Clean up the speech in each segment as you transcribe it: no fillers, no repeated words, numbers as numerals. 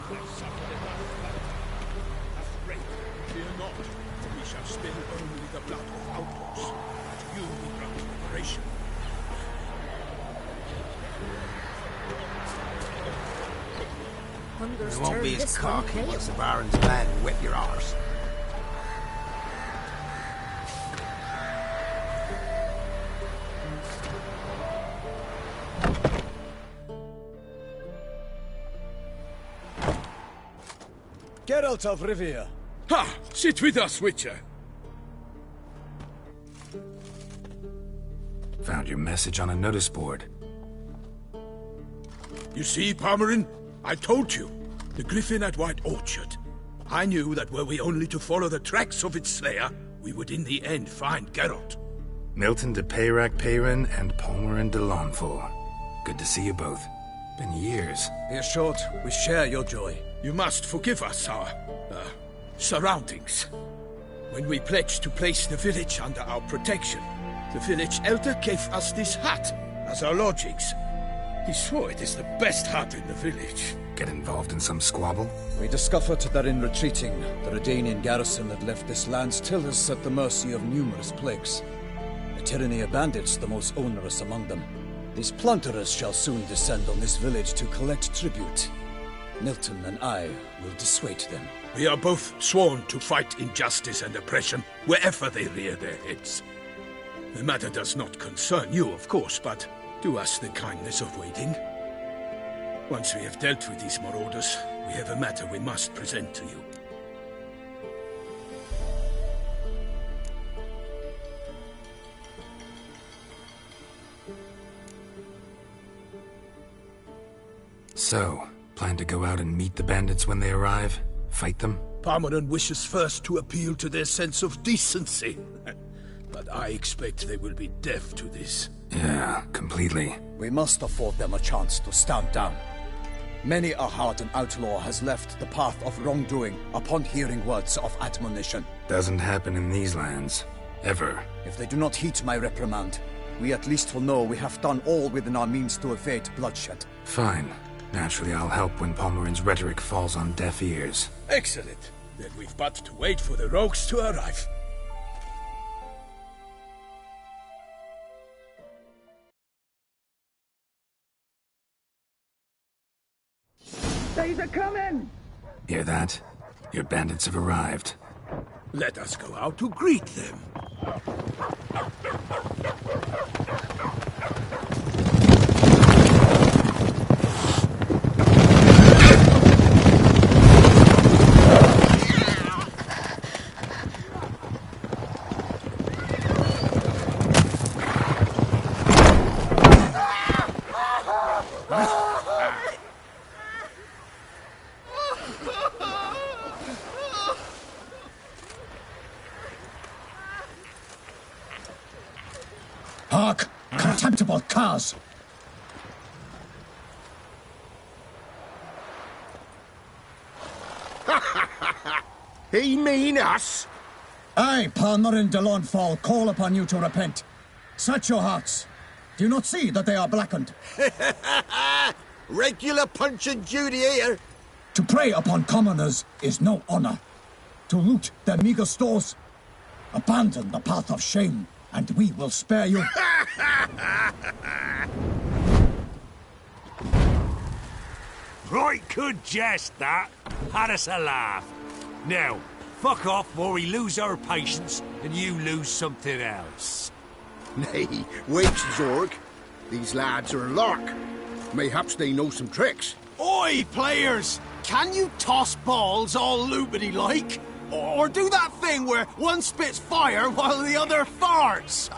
suffered enough. Afraid, fear not, for we shall spill only the blood of outlaws. To you we grant liberation. You won't be as cocky as the Baron's man and whip your arse. Geralt of Rivia. Ha! Sit with us, Witcher. Found your message on a notice board. You see, Palmerin? I told you. The griffin at White Orchard. I knew that were we only to follow the tracks of its slayer, we would in the end find Geralt. Milton de Peyrac-Peyrin and Palmerin de Launfal. Good to see you both. Been years. Be assured, we share your joy. You must forgive us our, surroundings. When we pledged to place the village under our protection, the village elder gave us this hut as our lodgings. He swore it is the best hut in the village. Get involved in some squabble? We discovered that in retreating, the Redanian garrison had left this land's tillers at the mercy of numerous plagues. The tyranny of bandits the most onerous among them. These plunderers shall soon descend on this village to collect tribute. Milton and I will dissuade them. We are both sworn to fight injustice and oppression wherever they rear their heads. The matter does not concern you, of course, but do us the kindness of waiting. Once we have dealt with these marauders, we have a matter we must present to you. So, plan to go out and meet the bandits when they arrive? Fight them? Palmerin wishes first to appeal to their sense of decency. But I expect they will be deaf to this. Yeah, completely. We must afford them a chance to stand down. Many a hardened outlaw has left the path of wrongdoing upon hearing words of admonition. Doesn't happen in these lands. Ever. If they do not heed my reprimand, we at least will know we have done all within our means to evade bloodshed. Fine. Naturally, I'll help when Palmerin's rhetoric falls on deaf ears. Excellent. Then we've but to wait for the rogues to arrive. They's a coming! Hear that? Your bandits have arrived. Let us go out to greet them. Hark! Contemptible curs! He mean us? I, Palmerin de Launfal, call upon you to repent. Search your hearts. Do you not see that they are blackened? Regular Punch and Judy here. To prey upon commoners is no honor. To loot their meager stores, abandon the path of shame, and we will spare you. Right good jest, that. Had us a laugh. Now, fuck off before we lose our patience and you lose something else. Nay, wait, Zorg. These lads are a lark. Mayhaps they know some tricks. Oi, players! Can you toss balls all loopity-like? Or do that thing where one spits fire while the other farts?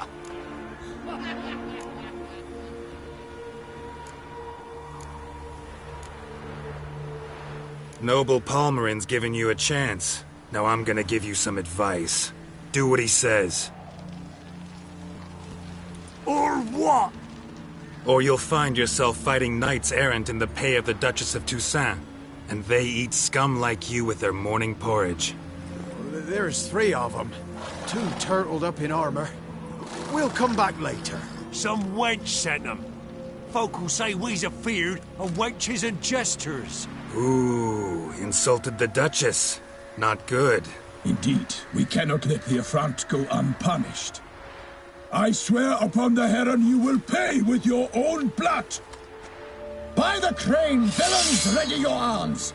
Noble Palmerin's giving you a chance. Now I'm gonna give you some advice. Do what he says. Or what? Or you'll find yourself fighting knights errant in the pay of the Duchess of TOUSSANT. And they eat scum like you with their morning porridge. There's 3 of them. 2 turtled up in armor. We'll come back later. Some wench sent them. folk will say we's afeard of wenches and jesters. Ooh, insulted the Duchess. Not good. Indeed, we cannot let the affront go unpunished. I swear upon the heron you will pay with your own blood! By the crane, villains, ready your arms!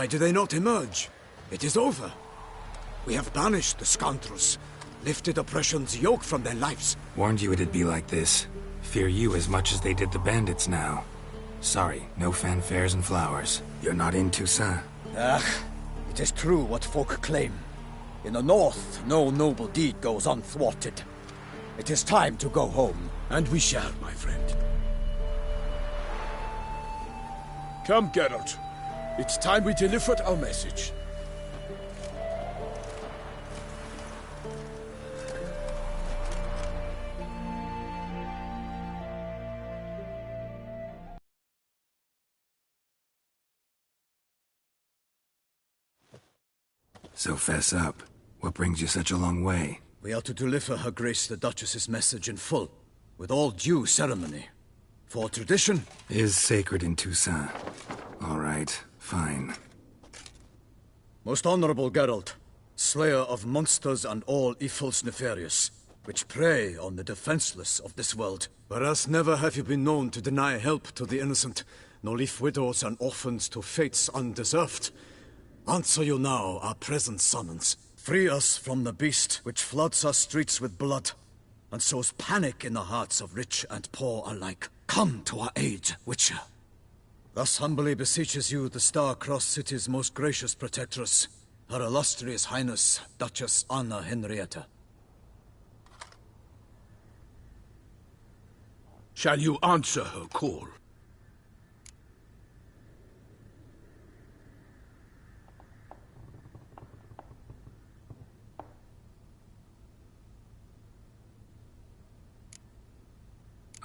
Why do they not emerge? It is over. We have banished the scoundrels, lifted oppression's yoke from their lives. Warned you it'd be like this. fear you as much as they did the bandits now. Sorry, no fanfares and flowers. You're not in Toussaint. It is true what folk claim. In the north, no noble deed goes unthwarted. It is time to go home. And we shall, my friend. Come, Geralt. It's time we delivered our message. So fess up. What brings you such a long way? We are to deliver Her Grace the Duchess's message in full, with all due ceremony. For tradition is sacred in Toussaint. All right, fine. Most honorable Geralt, slayer of monsters and all evils nefarious, which prey on the defenseless of this world. Whereas never have you been known to deny help to the innocent, nor leave widows and orphans to fates undeserved. Answer you now our present summons. Free us from the beast which floods our streets with blood, and sows panic in the hearts of rich and poor alike. Come to our aid, Witcher. Thus humbly beseeches you the Star-Crossed City's most gracious protectress, Her Illustrious Highness, Duchess Anna Henrietta. Shall you answer her call?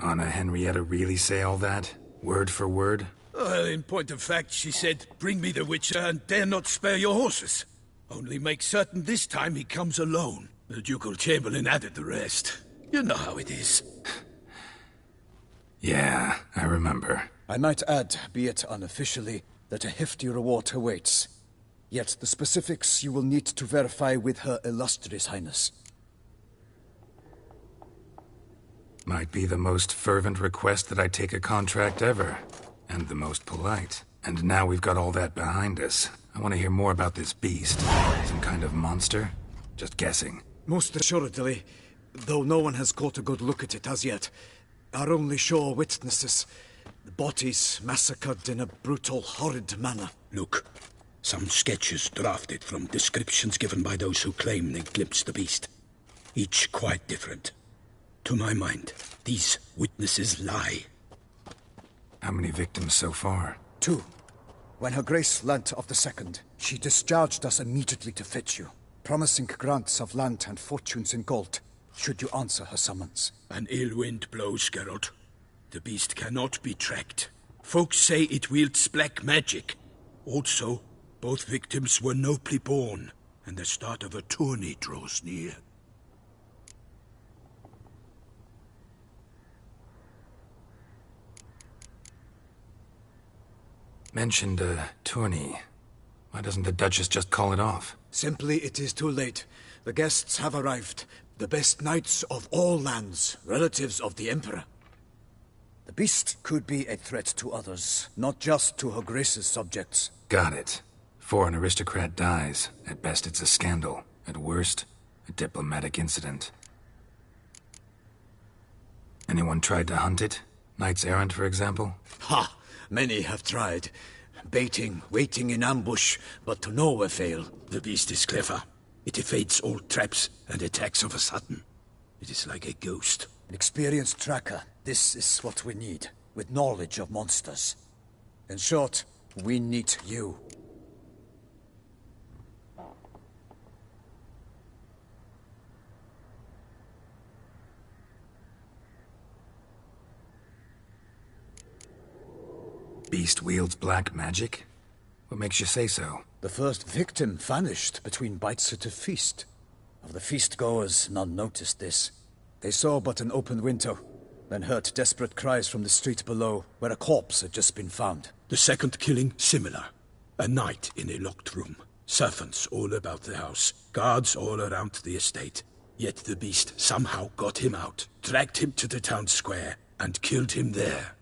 Anna Henrietta really say all that? Word for word? Well, in point of fact, she said, bring me the Witcher and dare not spare your horses. Only make certain this time he comes alone. The Ducal Chamberlain added the rest. You know how it is. Yeah, I remember. I might add, be it unofficially, that a hefty reward awaits. Yet the specifics you will need to verify with Her Illustrious Highness. Might be the most fervent request that I take a contract ever. And the most polite. And now we've got all that behind us. I want to hear more about this beast. Some kind of monster? Just guessing. Most assuredly, though no one has caught a good look at it as yet. Our only sure witnesses. The bodies massacred in a brutal, horrid manner. Look, some sketches drafted from descriptions given by those who claim they glimpsed the beast. Each quite different. To my mind, these witnesses lie. How many victims so far? 2. When Her Grace learnt of the second, she discharged us immediately to fetch you, promising grants of land and fortunes in gold, should you answer her summons. An ill wind blows, Geralt. The beast cannot be tracked. Folks say it wields black magic. Also, both victims were nobly born, and the start of a tourney draws near. Mentioned a tourney. Why doesn't the Duchess just call it off? Simply, it is too late. The guests have arrived. The best knights of all lands, relatives of the Emperor. The beast could be a threat to others, not just to Her Grace's subjects. Got it. Before an aristocrat dies, at best it's a scandal. At worst, a diplomatic incident. Anyone tried to hunt it? Knights errant, for example? Ha! Many have tried. Baiting, waiting in ambush, but to no avail. The beast is clever. It evades all traps and attacks of a sudden. It is like a ghost. An experienced tracker. This is what we need, with knowledge of monsters. In short, we need you. Beast wields black magic? What makes you say so? The first victim vanished between bites at a feast. Of the feast-goers, none noticed this. They saw but an open window, then heard desperate cries from the street below, where a corpse had just been found. The second killing, similar. A knight in a locked room. Servants all about the house. Guards all around the estate. Yet the beast somehow got him out, dragged him to the town square, and killed him there.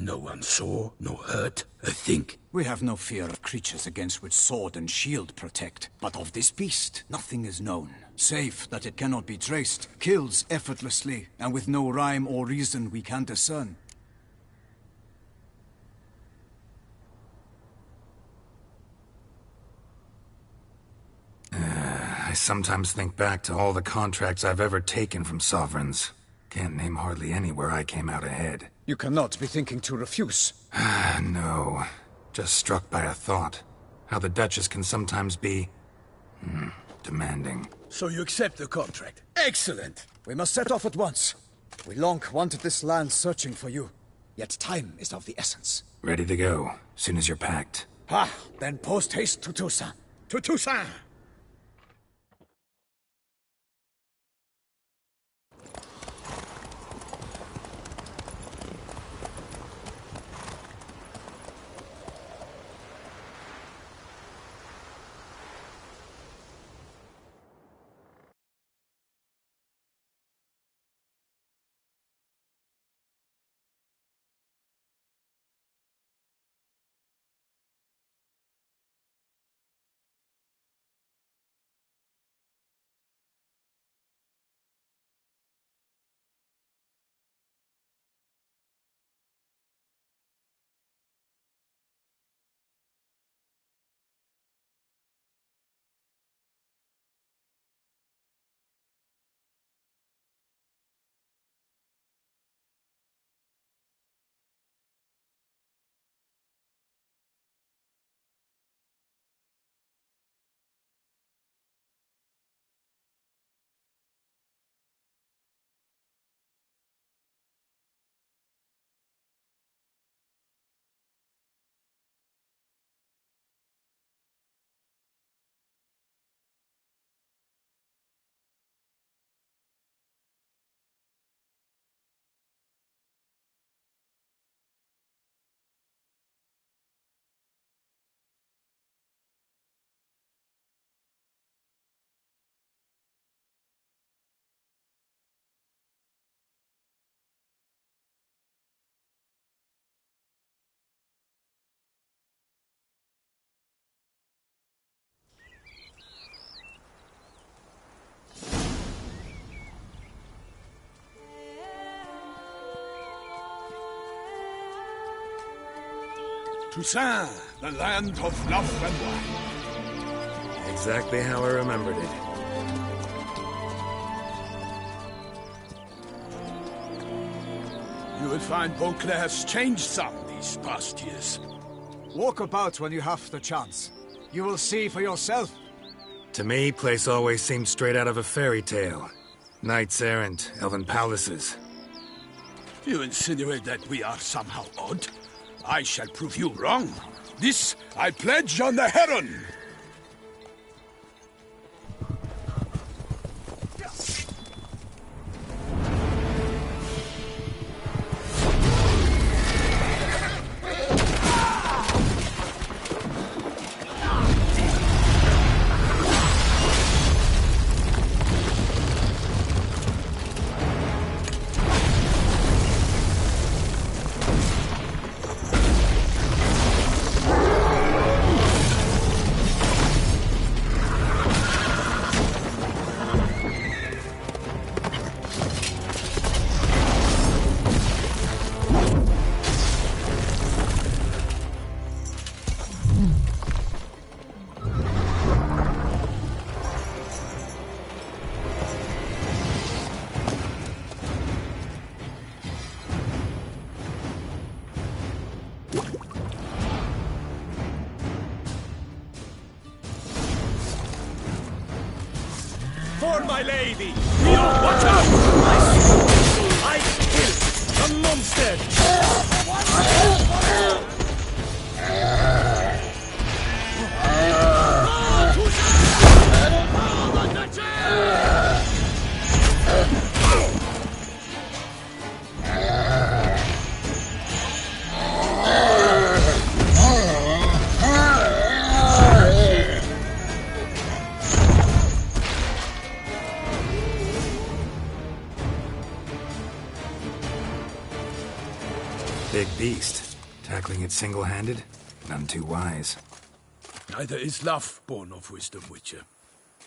No one saw, nor heard a thing. We have no fear of creatures against which sword and shield protect. But of this beast, nothing is known. Safe that it cannot be traced, kills effortlessly, and with no rhyme or reason we can discern. I sometimes think back to all the contracts I've ever taken from sovereigns. Can't name hardly any where I came out ahead. You cannot be thinking to refuse. No. Just struck by a thought. How the Duchess can sometimes be... demanding. So you accept the contract? Excellent! We must set off at once. We long wanted this land searching for you. Yet time is of the essence. Ready to go, soon as you're packed. Then post haste to TOUSSANT. To Toussaint! Toussaint, the land of love and wine. Exactly how I remembered it. You will find Beauclair has changed some these past years. Walk about when you have the chance. You will see for yourself. To me, place always seemed straight out of a fairy tale. Knights errant, elven palaces. You insinuate that we are somehow odd? I shall prove you wrong. This I pledge on the Heron! For my lady! Leo, watch out! I kill the monster! Big beast. Tackling it single-handed? None too wise. Neither is love born of wisdom, Witcher.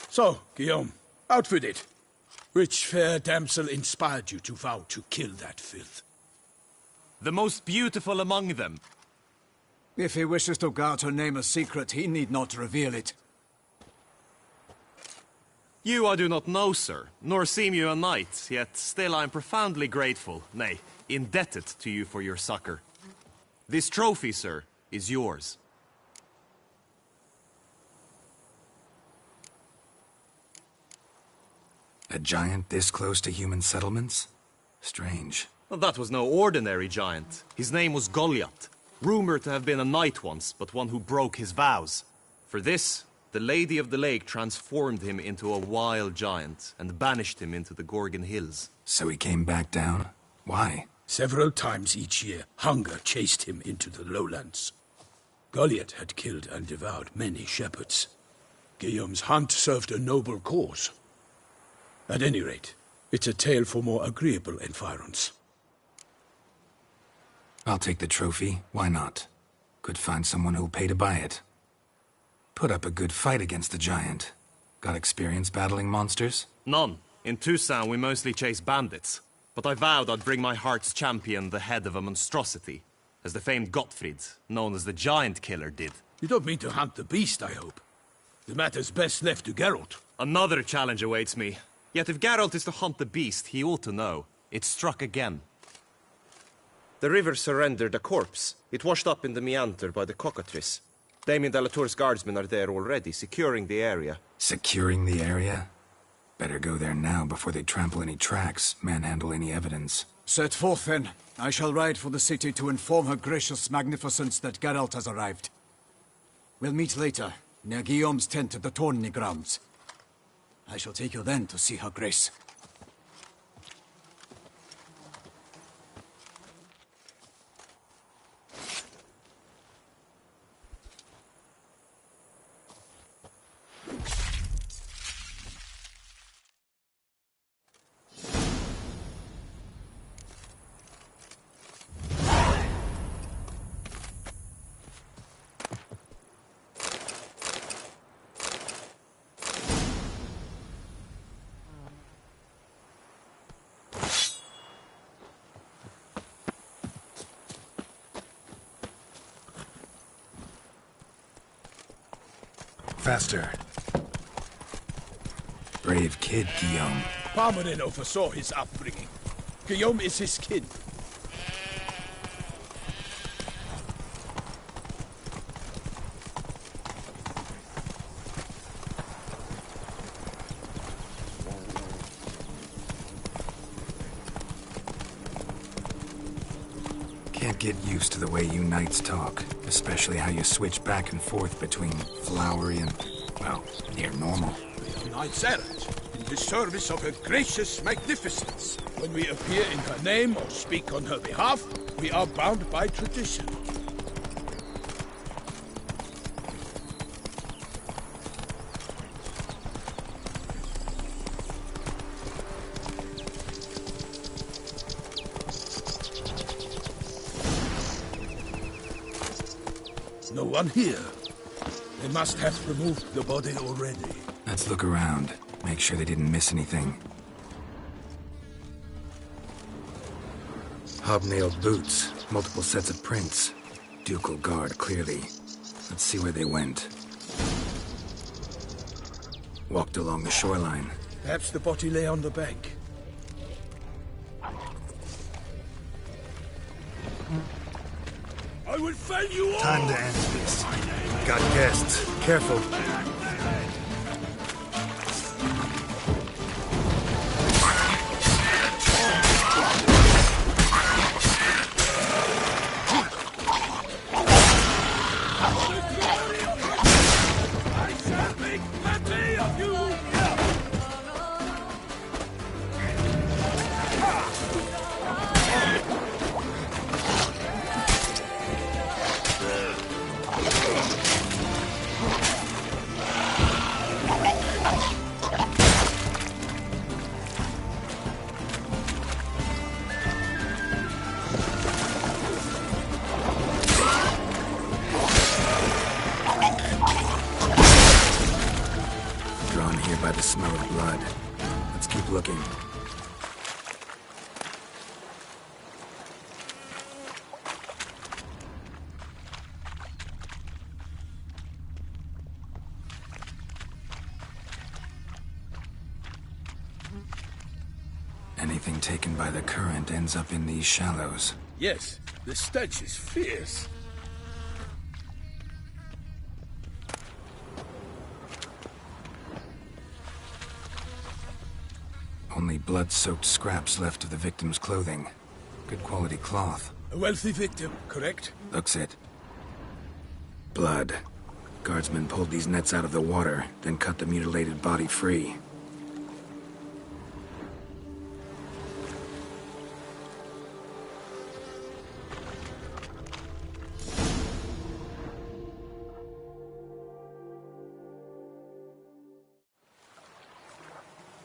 So, Guillaume, Out with it. Which fair damsel inspired you to vow to kill that filth? The most beautiful among them. If he wishes to guard her name a secret, he need not reveal it. You I do not know, sir, nor seem you a knight, yet still I am profoundly grateful, nay, indebted to you for your succor. This trophy, sir, is yours. A giant this close to human settlements? Strange. Well, that was no ordinary giant. His name was Goliath, rumored to have been a knight once, but one who broke his vows. For this, the Lady of the Lake transformed him into a wild giant and banished him into the Gorgon Hills. So he came back down? Why? Several times each year, hunger chased him into the lowlands. Goliath had killed and devoured many shepherds. Guillaume's hunt served a noble cause. At any rate, it's a tale for more agreeable environs. I'll take the trophy. Why not? Could find someone who'll pay to buy it. Put up a good fight against the giant. Got experience battling monsters? None. In TOUSSANT we mostly chase bandits. But I vowed I'd bring my heart's champion the head of a monstrosity, as the famed Gottfried, known as the Giant Killer, did. You don't mean to hunt the beast, I hope. The matter's best left to Geralt. Another challenge awaits me. Yet if Geralt is to hunt the beast, he ought to know. It struck again. The river surrendered a corpse. It washed up in the meander by the cockatrice. Damien Delatour's guardsmen are there already, securing the area. Securing the area? Better go there now before they trample any tracks, manhandle any evidence. Set forth, then. I shall ride for the city to inform her gracious magnificence that Geralt has arrived. We'll meet later, near Guillaume's tent at the tourney grounds. I shall take you then to see her grace. Faster. Brave kid, Guillaume. Parmanin oversaw his upbringing. Guillaume is his kin. Can't get used to the way you knights talk, especially how you switch back and forth between flowery and, well, near normal. We are knights errant, in the service of her gracious magnificence. When we appear in her name or speak on her behalf, we are bound by tradition. No one here. They must have removed the body already. Let's look around. Make sure they didn't miss anything. Hobnailed boots, multiple sets of prints. Ducal guard, clearly. Let's see where they went. Walked along the shoreline. Perhaps the body lay on the bank. I will fell you all! Time to end this. Got guests. Careful. I shall make plenty of you! here by the smell of blood. Let's keep looking. Anything taken by the current ends up in these shallows. Yes, the stench is fierce. Only blood-soaked scraps left of the victim's clothing. Good quality cloth. A wealthy victim, correct? Looks it. Blood. Guardsmen pulled these nets out of the water, then cut the mutilated body free.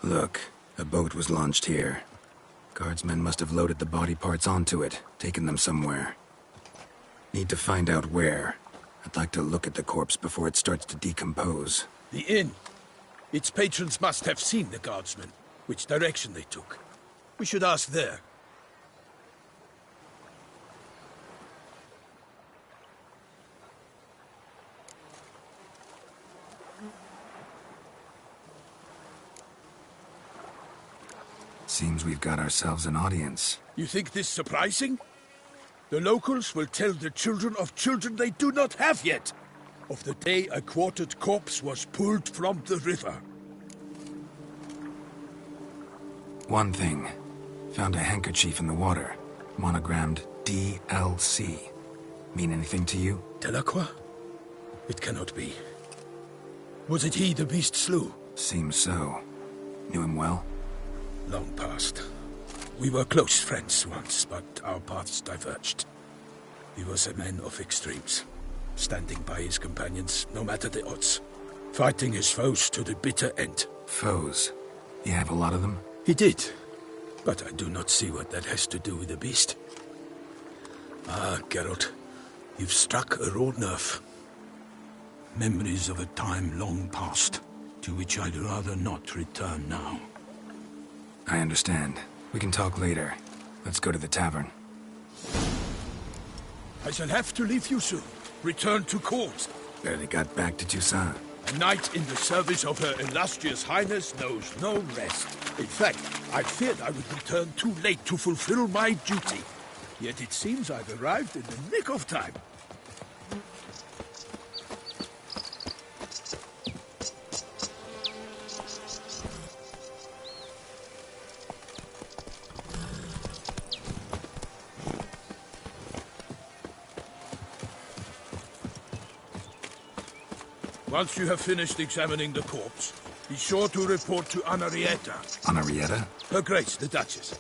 Look, a boat was launched here. Guardsmen must have loaded the body parts onto it, taken them somewhere. Need to find out where. I'd like to look at the corpse before it starts to decompose. The inn. Its patrons must have seen the guardsmen, which direction they took. We should ask there. Seems we've got ourselves an audience. You think this surprising? The locals will tell the children of children they do not have yet, of the day a quartered corpse was pulled from the river. One thing. Found a handkerchief in the water. Monogrammed DLC. Mean anything to you? Delacroix? It cannot be. Was it he the beast slew? Seems so. Knew him well? Long past. We were close friends once, but our paths diverged. He was a man of extremes, standing by his companions, no matter the odds, fighting his foes to the bitter end. Foes? You have a lot of them? He did, but I do not see what that has to do with the beast. Ah, Geralt, you've struck a raw nerve. Memories of a time long past, to which I'd rather not return now. I understand. We can talk later. Let's go to the tavern. I shall have to leave you soon. Return to court. Barely got back to Toussaint. A knight in the service of Her Illustrious Highness knows no rest. In fact, I feared I would return too late to fulfill my duty. Yet it seems I've arrived in the nick of time. Once you have finished examining the corpse, be sure to report to Anarietta. Anarietta? Her Grace, the Duchess.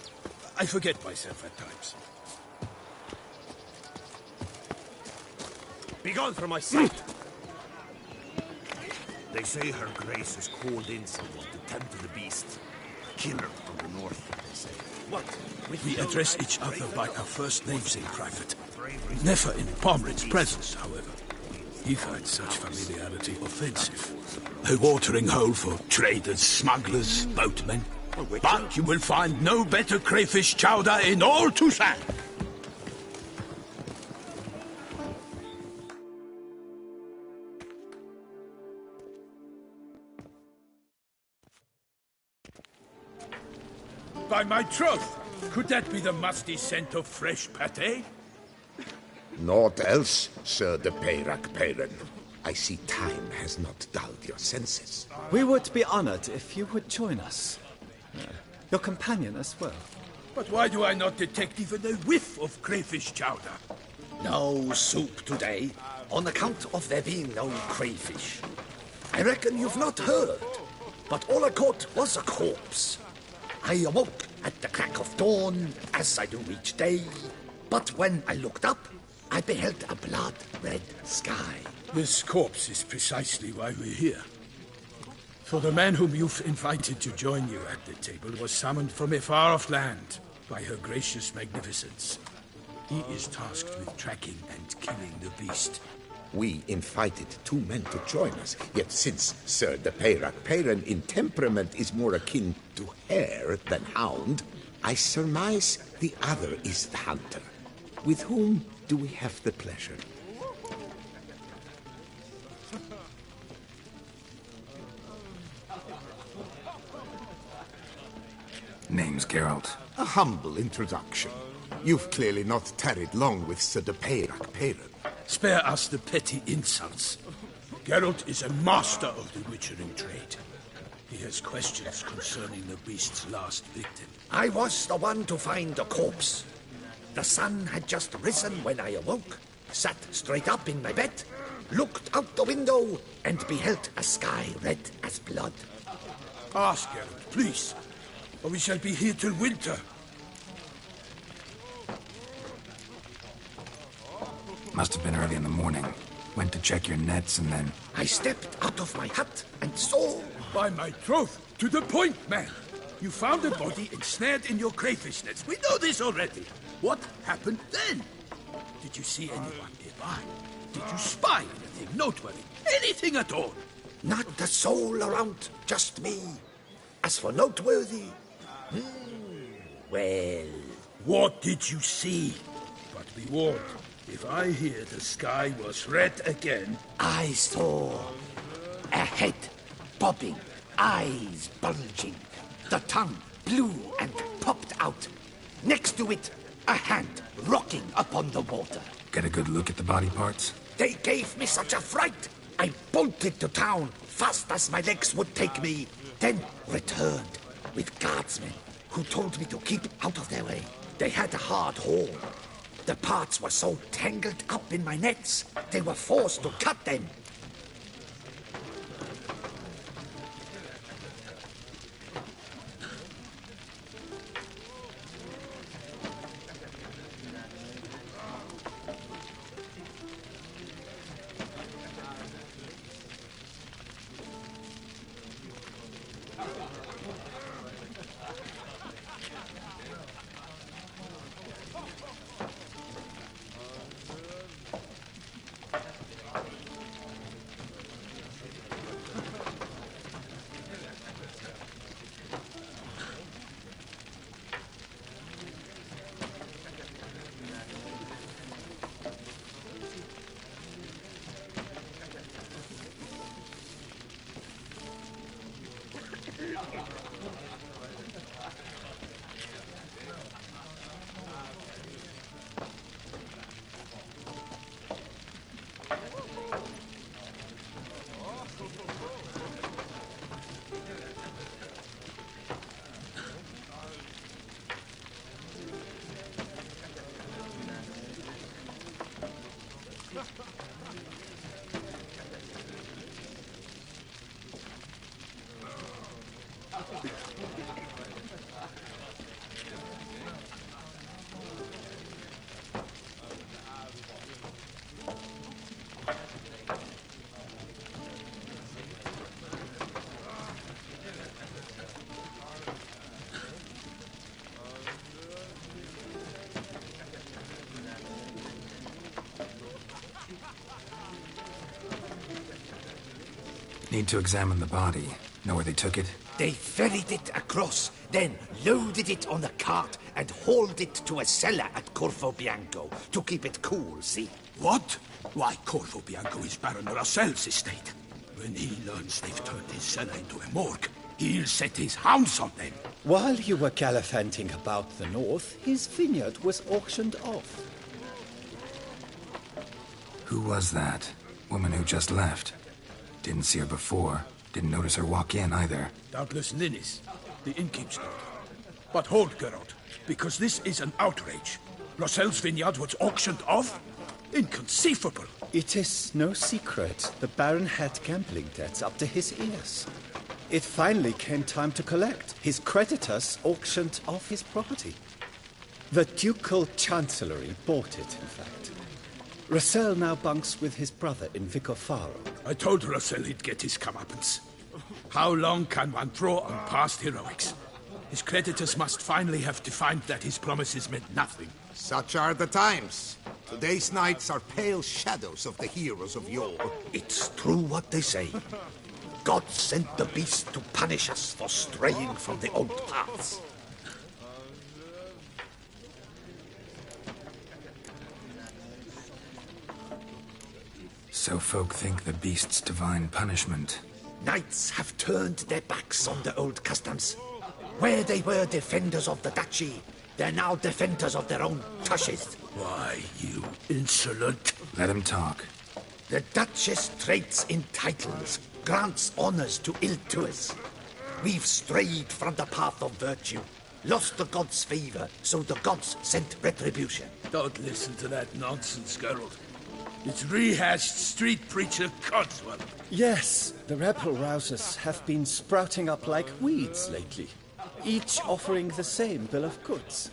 I forget myself at times. Begone from my sight! They say Her Grace has called in someone to tend to the beast. A killer from the north, they say. What? We address each other by our first names in private. Never in Pomred's presence, however. He finds such familiarity offensive. A watering hole for traders, smugglers, boatmen. But you will find no better crayfish chowder in all Toussaint. By my troth, could that be the musty scent of fresh pâté? Naught else, Sir de Peyrac-Peyran. I see time has not dulled your senses. We would be honored if you would join us. Your companion as well. But why do I not detect even a whiff of crayfish chowder? No soup today, on account of there being no crayfish. I reckon you've not heard, but all I caught was a corpse. I awoke at the crack of dawn, as I do each day, but when I looked up, I beheld a blood-red sky. This corpse is precisely why we're here. For the man whom you've invited to join you at the table was summoned from a far-off land by her gracious magnificence. He is tasked with tracking and killing the beast. We invited 2 men to join us, yet since Sir de Peyrac in temperament is more akin to hare than hound, I surmise the other is the hunter. With whom do we have the pleasure? Name's Geralt. A humble introduction. You've clearly not tarried long with Sir de Peyrac. Spare us the petty insults. Geralt is a master of the witchering trade. He has questions concerning the beast's last victim. I was the one to find the corpse. The sun had just risen when I awoke, sat straight up in my bed, looked out the window, and beheld a sky red as blood. Ask Geralt, please, or we shall be here till winter. Must have been early in the morning. Went to check your nets and then... I stepped out of my hut and saw... By my troth, to the point, man. You found a body ensnared in your crayfish nets. We know this already. What happened then? Did you see anyone nearby? Did you spy anything noteworthy? Anything at all? Not a soul around, just me. As for noteworthy... well... What did you see? But be warned. If I hear the sky was red again... I saw a head bobbing, eyes bulging, the tongue blue and popped out. Next to it, a hand rocking upon the water. Get a good look at the body parts? They gave me such a fright. I bolted to town fast as my legs would take me, then returned with guardsmen who told me to keep out of their way. They had a hard haul. The parts were so tangled up in my nets, they were forced to cut them. Need to examine the body. Know where they took it? They ferried it across, then loaded it on a cart and hauled it to a cellar at Corvo Bianco to keep it cool, see? What? Why, Corvo Bianco is Baron Russell's estate. When he learns they've turned his cellar into a morgue, he'll set his hounds on them. While you were gallivanting about the north, his vineyard was auctioned off. Who was that? Woman who just left. Didn't see her before. Didn't notice her walk in either. Doubtless Ninnis, the innkeep's daughter. But hold, Geralt, because this is an outrage. Russell's vineyard was auctioned off? Inconceivable. It is no secret. The Baron had gambling debts up to his ears. It finally came time to collect. His creditors auctioned off his property. The Ducal Chancellery bought it, in fact. Russell now bunks with his brother in Vicofaro. I told Russell he'd get his comeuppance. How long can one throw on past heroics? His creditors must finally have defined that his promises meant nothing. Such are the times. Today's knights are pale shadows of the heroes of yore. It's true what they say. God sent the beast to punish us for straying from the old paths. So folk think the beast's divine punishment. Knights have turned their backs on the old customs. Where they were defenders of the duchy, they're now defenders of their own tushes. Why, you insolent... Let him talk. The Duchess trades in titles, grants honors to ill-doers. We've strayed from the path of virtue, lost the gods' favor, so the gods sent retribution. Don't listen to that nonsense, Geralt. It's rehashed street preacher Codswell. Yes, the rebel rousers have been sprouting up like weeds lately, each offering the same bill of goods.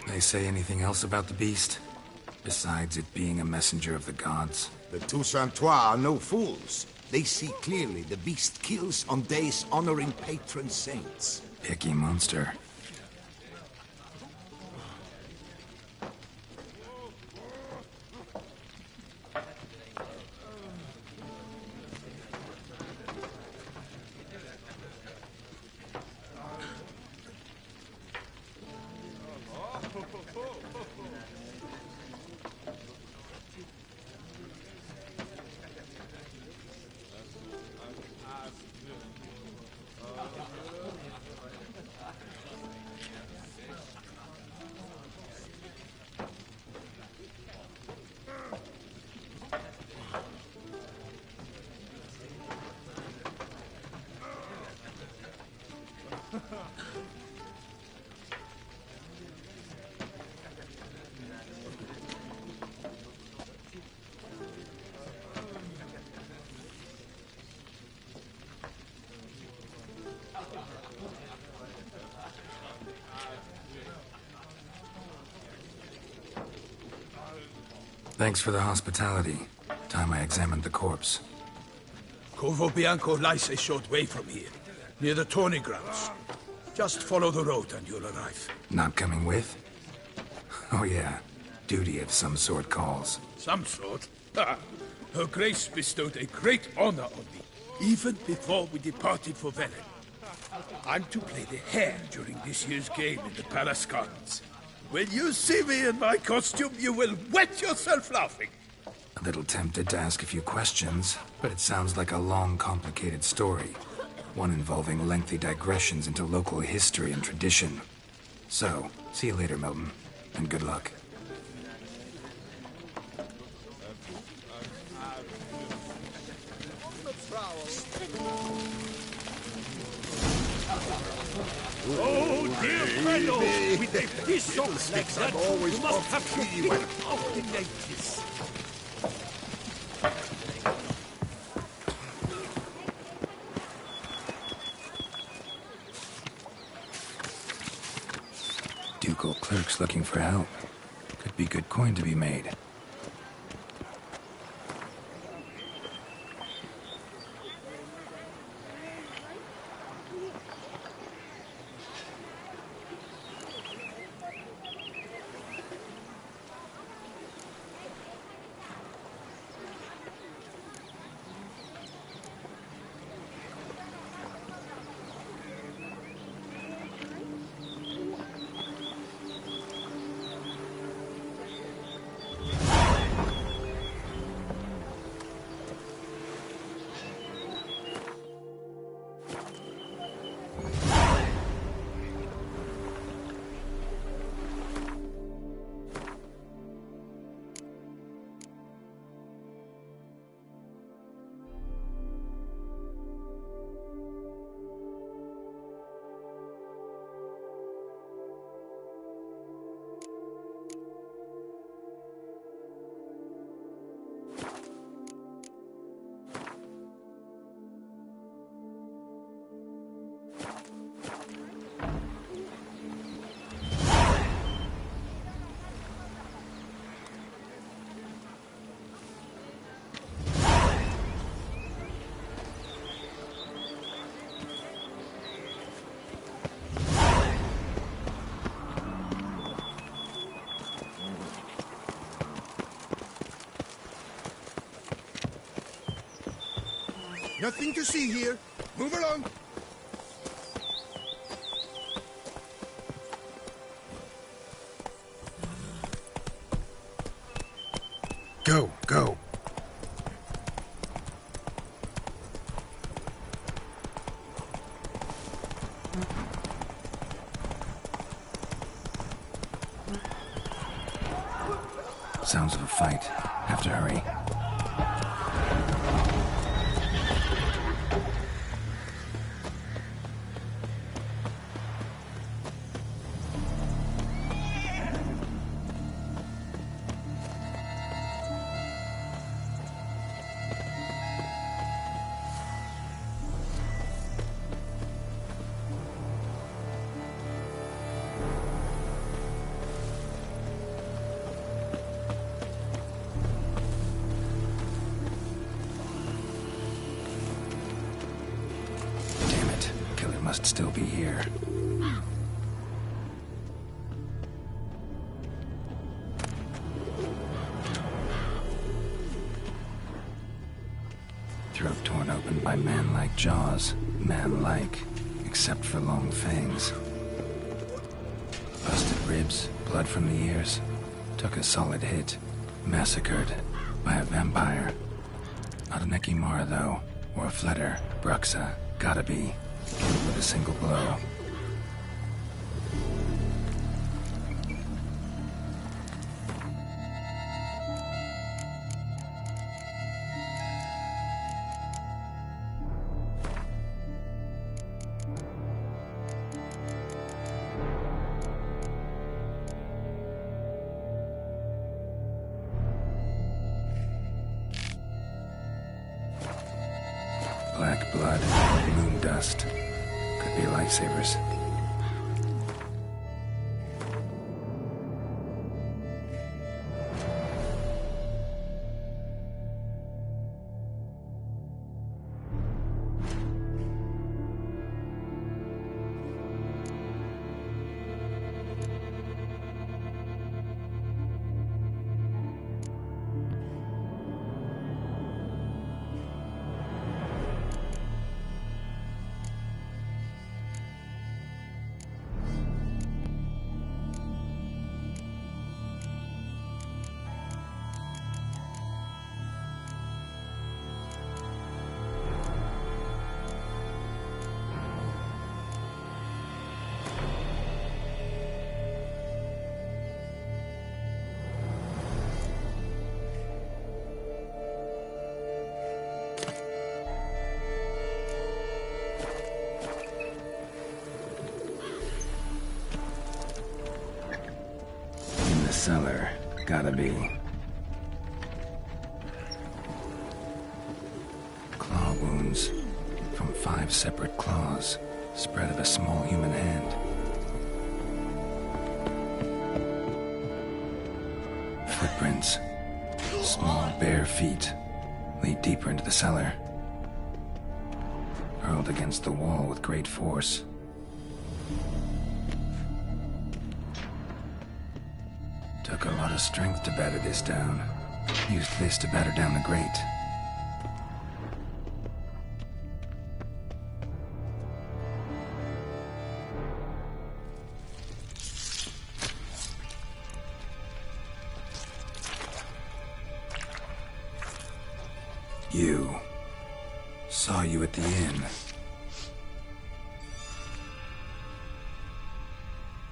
They say anything else about the beast? Besides it being a messenger of the gods? The TOUSSANT are no fools. They see clearly the beast kills on days honoring patron saints. Picky monster. Thanks for the hospitality. Time I examined the corpse. Corvo Bianco lies a short way from here, near the tourney grounds. Just follow the road and you'll arrive. Not coming with? Oh yeah, duty of some sort calls. Some sort? Her Grace bestowed a great honor on me, even before we departed for Velen. I'm to play the hare during this year's game in the palace gardens. When you see me in my costume, you will wet yourself laughing. A little tempted to ask a few questions, but it sounds like a long, complicated story. One involving lengthy digressions into local history and tradition. So, see you later, Milton, and good luck. Oh, dear fellow! With a fish on like that, you must have your pick of the natives. Ducal clerks looking for help. Could be good coin to be made. Nothing to see here. Move along. Go, go. Sounds of a fight. Have to hurry. Must still be here. Throat torn open by man-like jaws. Man-like, except for long fangs. Busted ribs, blood from the ears. Took a solid hit. Massacred by a vampire. Not an Ekimara, though. Or a Fletter. Bruxa. Gotta be. Killed with a single blow. Black blood, moon dust. Could be lifesavers. cellar. Gotta be. Claw wounds. From 5 separate claws. Spread of a small human hand. Footprints. Small, bare feet. Lead deeper into the cellar. Hurled against the wall with great force. Took a lot of strength to batter this down. Used this to batter down the grate. You. Saw you at the inn.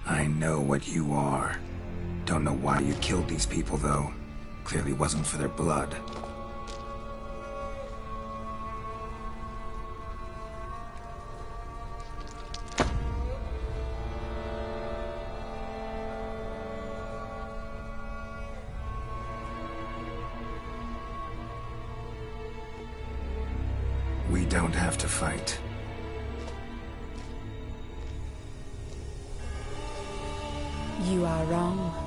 I know what you are. Don't know why you killed these people, though. Clearly wasn't for their blood. We don't have to fight. You are wrong.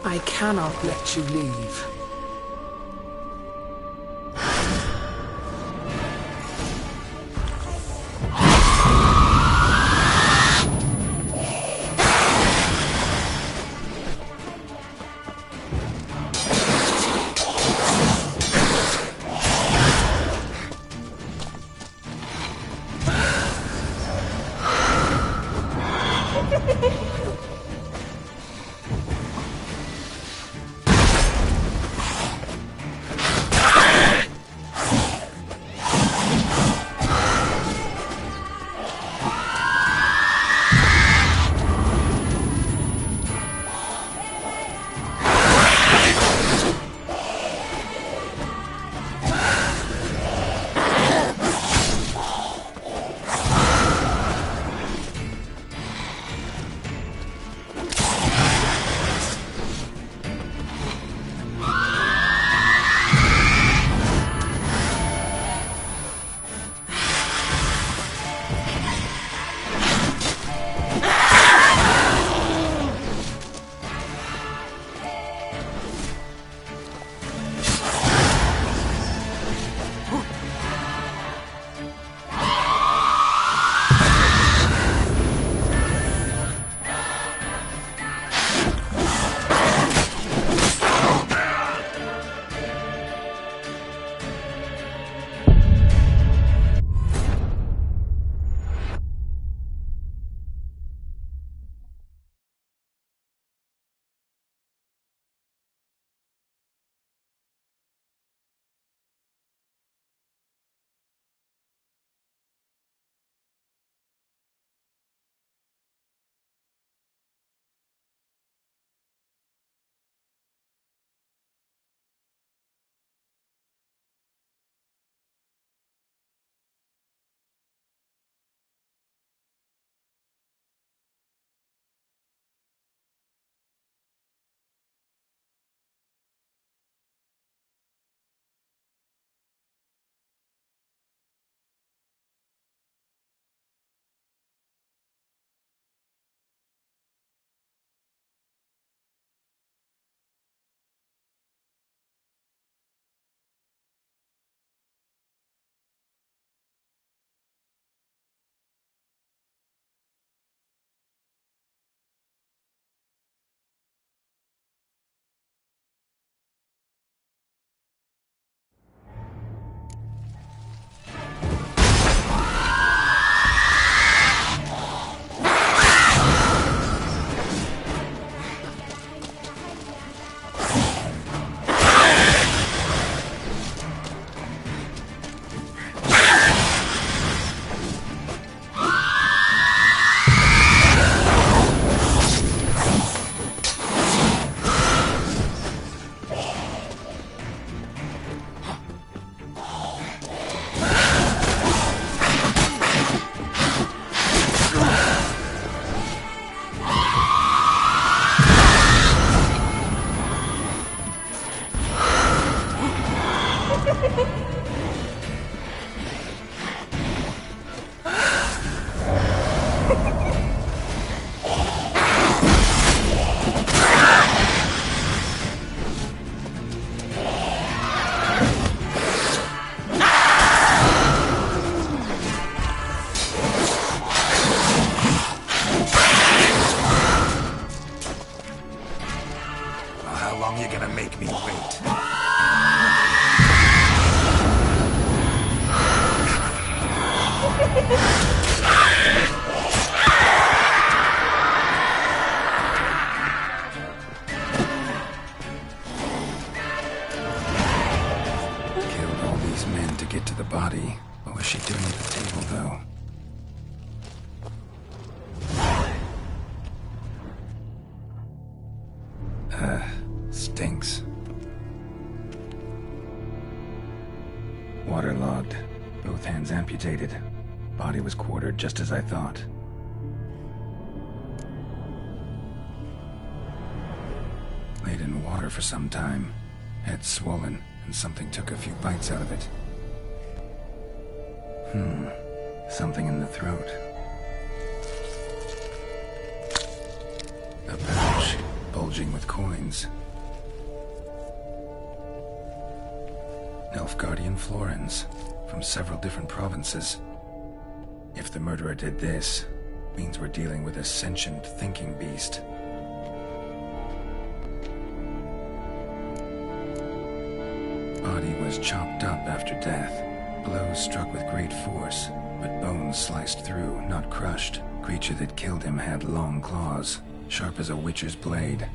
I cannot let you leave. to get to the body. What was she doing at the table, though? Stinks. Waterlogged. Both hands amputated. Body was quartered just as I thought. Laid in water for some time. Head swollen, and something took a few bites out of it. Something in the throat. A pouch, bulging with coins. Nilfgaardian florins, from several different provinces. If the murderer did this, means we're dealing with a sentient thinking beast. Body was chopped up after death. Blows struck with great force, but bones sliced through, not crushed. Creature that killed him had long claws, sharp as a witcher's blade.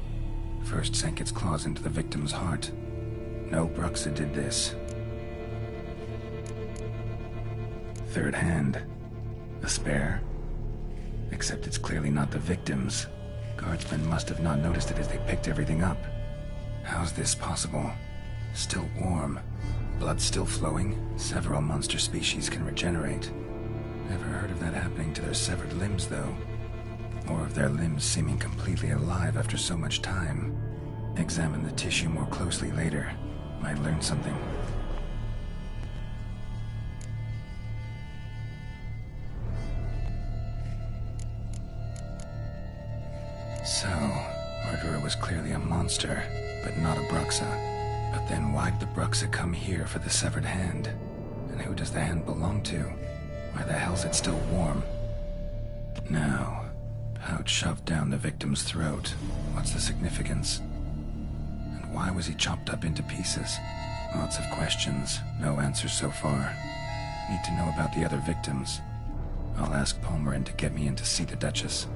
First sank its claws into the victim's heart. No Bruxa did this. Third hand. A spare. Except it's clearly not the victim's. Guardsmen must have not noticed it as they picked everything up. How's this possible? Still warm. Blood still flowing. Several monster species can regenerate. Never heard of that happening to their severed limbs, though. Or of their limbs seeming completely alive after so much time. Examine the tissue more closely later. Might learn something. So, murderer was clearly a monster, but not a Bruxa. But then why'd the Bruxa come here for the severed hand? And who does the hand belong to? Why the hell's it still warm? Now, pouch shoved down the victim's throat. What's the significance? And why was he chopped up into pieces? Lots of questions, no answers so far. Need to know about the other victims. I'll ask Palmerin to get me in to see the Duchess.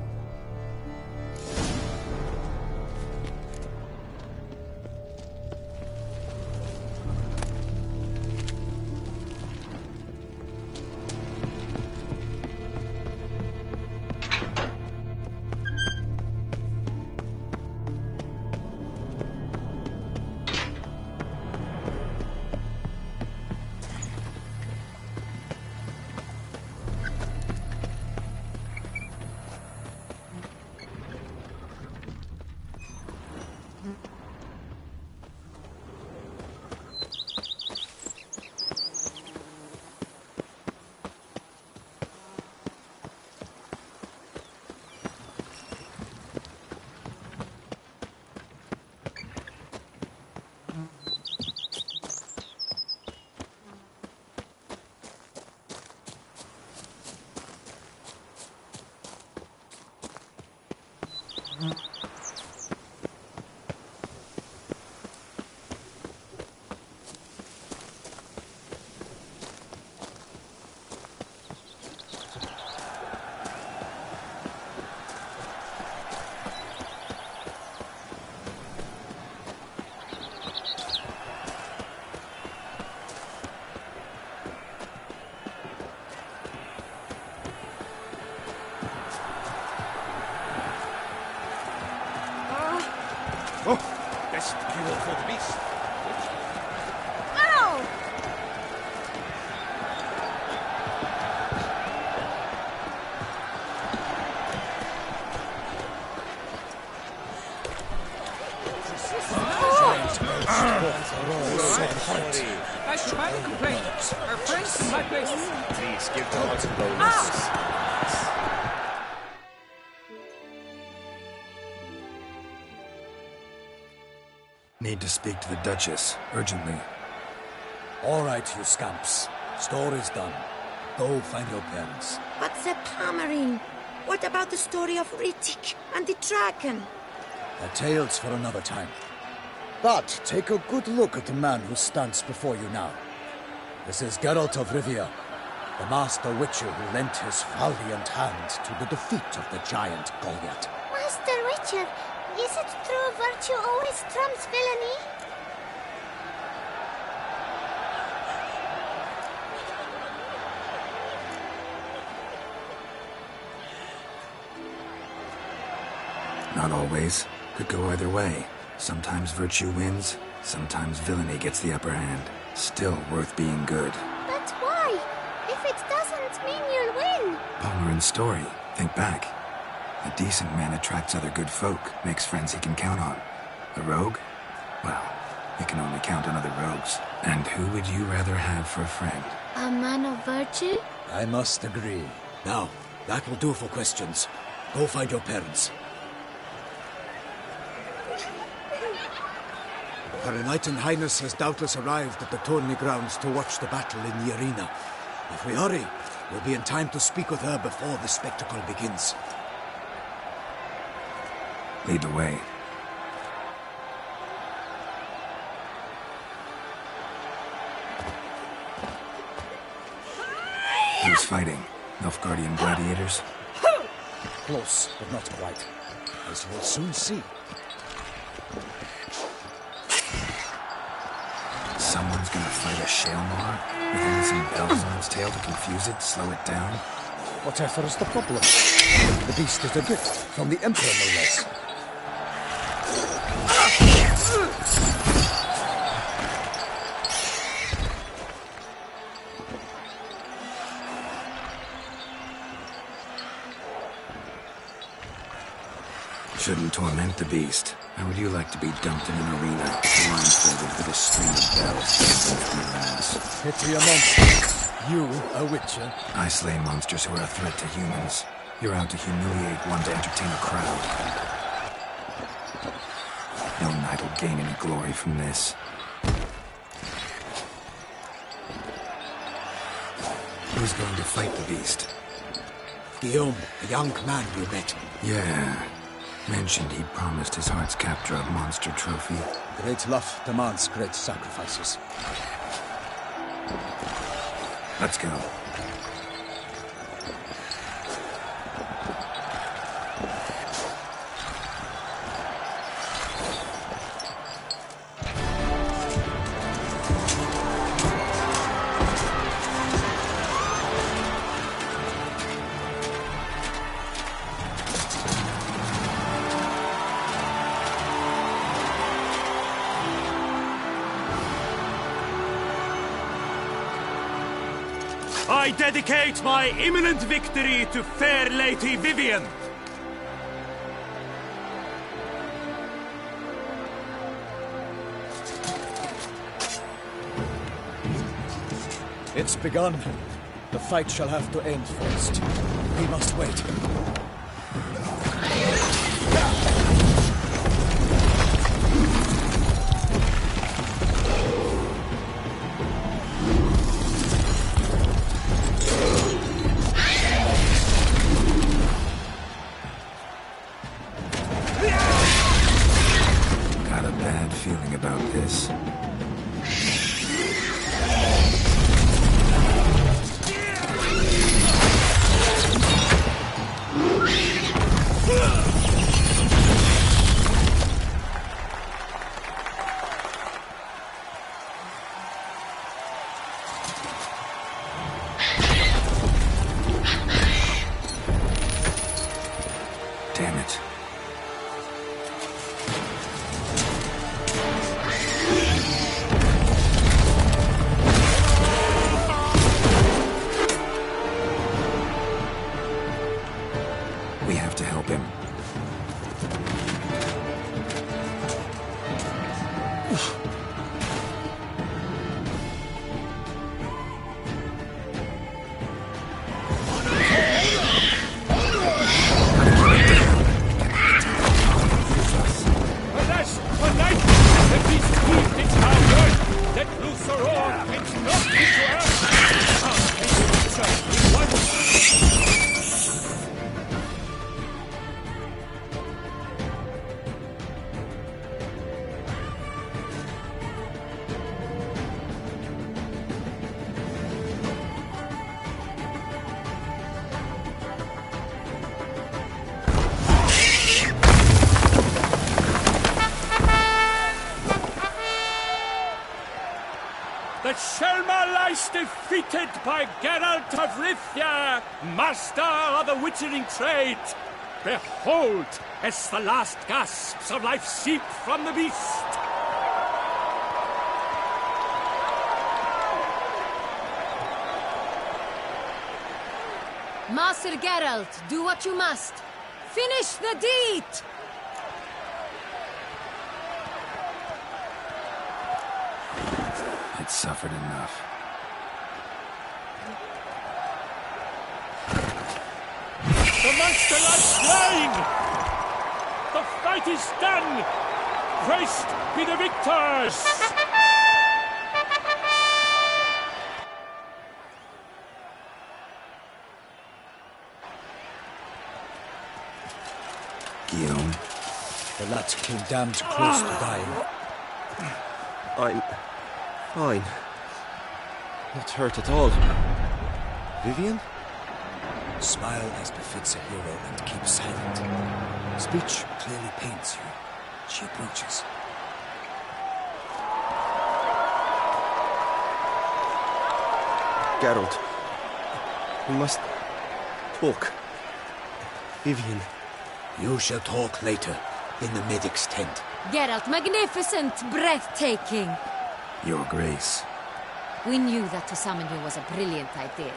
Best cure for the beast. Ow! I should have a complaint. Our friends in my place. Please give the odds and bonuses. Need to speak to the Duchess, urgently. All right, you scamps. Story's done. Go find your parents. But the Palmerin, what about the story of Rittik and the dragon? A tale's for another time. But take a good look at the man who stands before you now. This is Geralt of Rivia, the master witcher who lent his valiant hand to the defeat of the giant Goliath. Master Witcher, is it true virtue always trumps villainy? Not always. Could go either way. Sometimes virtue wins, sometimes villainy gets the upper hand. Still worth being good. But why? If it doesn't mean you'll win. Palmer story. Think back. A decent man attracts other good folk, makes friends he can count on. A rogue? Well, he can only count on other rogues. And who would you rather have for a friend? A man of virtue? I must agree. Now, that will do for questions. Go find your parents. Her Knighten Highness has doubtless arrived at the tourney grounds to watch the battle in the arena. If we hurry, we'll be in time to speak with her before the spectacle begins. Lead the way. Who's fighting? Nilfgaardian gladiators? Close, but not quite. As we'll soon see. Someone's gonna fight a Shaelmar? With only some bells on its tail to confuse it, slow it down? Whatever is the problem? The beast is a gift from the Emperor, no less. Shouldn't torment the beast. How would you like to be dumped in an arena, blindfolded with a string of bells dangling from your ass? Pity a monster. You, a witcher? I slay monsters who are a threat to humans. You're out to humiliate one to entertain a crowd. No knight will gain any glory from this. Who's going to fight the beast? Guillaume, a young man you met. Yeah. Mentioned he'd promised his heart's captor a monster trophy. Great love demands great sacrifices. Let's go. I dedicate my imminent victory to fair Lady Vivian. It's begun. The fight shall have to end first. We must wait. Got a bad feeling about this. Damn it. We have to help him. Alas, a knight! The beast proved its power! Let loose the roar! It's not into earth! The Shaelmar lies defeated by Geralt of Rivia, master of the witchering trade. behold, as the last gasps of life seep from the beast. Master Geralt, do what you must. Finish the deed! It suffered enough. The monster lies slain! The fight is done! Christ be the victors! Guillaume. The lad came damned close to dying. I'm fine. Not hurt at all. Vivian? Smile as befits a hero and keep silent. Speech clearly pains you. She approaches. Geralt. We must talk. Vivian. You shall talk later, in the medic's tent. Geralt, magnificent, breathtaking. Your Grace. We knew that to summon you was a brilliant idea.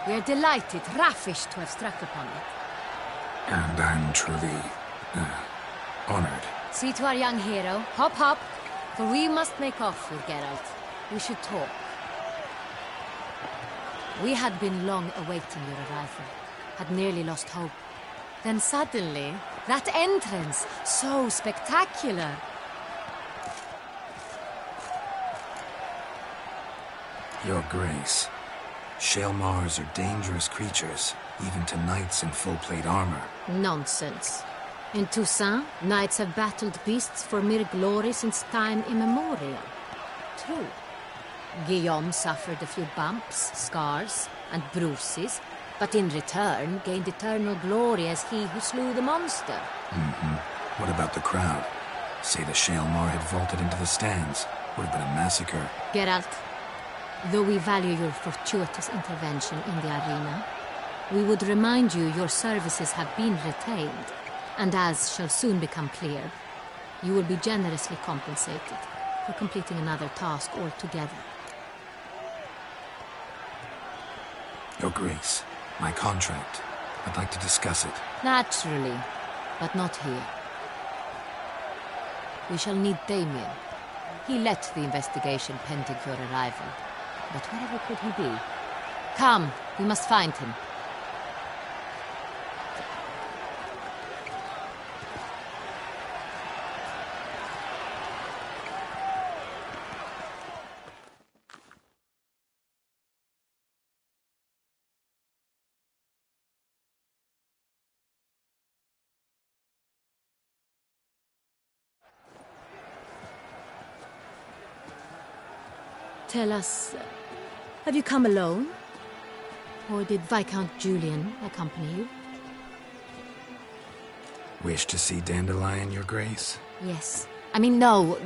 We are delighted, ravished to have struck upon it. And I'm truly honored. See to our young hero. Hop, hop. For we must make off with Geralt. We should talk. We had been long awaiting your arrival. Had nearly lost hope. Then suddenly, that entrance, so spectacular. Your Grace. Shaelmars are dangerous creatures, even to knights in full-plate armor. Nonsense. In Toussaint, knights have battled beasts for mere glory since time immemorial. True. Guillaume suffered a few bumps, scars, and bruises, but in return gained eternal glory as he who slew the monster. What about the crowd? Say the Shaelmar had vaulted into the stands. Would have been a massacre. Geralt, though we value your fortuitous intervention in the arena, we would remind you your services have been retained, and as shall soon become clear, you will be generously compensated for completing another task altogether. Your Grace, my contract. I'd like to discuss it. Naturally, but not here. We shall need Damien. He led the investigation pending your arrival. But wherever could he be? Come, we must find him. Tell us, have you come alone? Or did Viscount Julian accompany you? Wish to see Dandelion, Your Grace? Yes. I mean, no.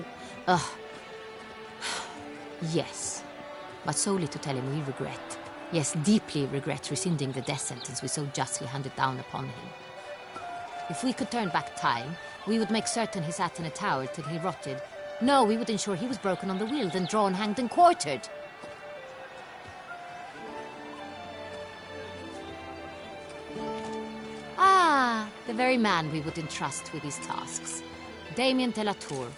Yes. But solely to tell him we regret. Yes, deeply regret rescinding the death sentence we so justly handed down upon him. If we could turn back time, we would make certain he sat in a tower till he rotted. No, we would ensure he was broken on the wheel, then drawn, hanged, and quartered. Ah, the very man we would entrust with these tasks. Damien de la Tour,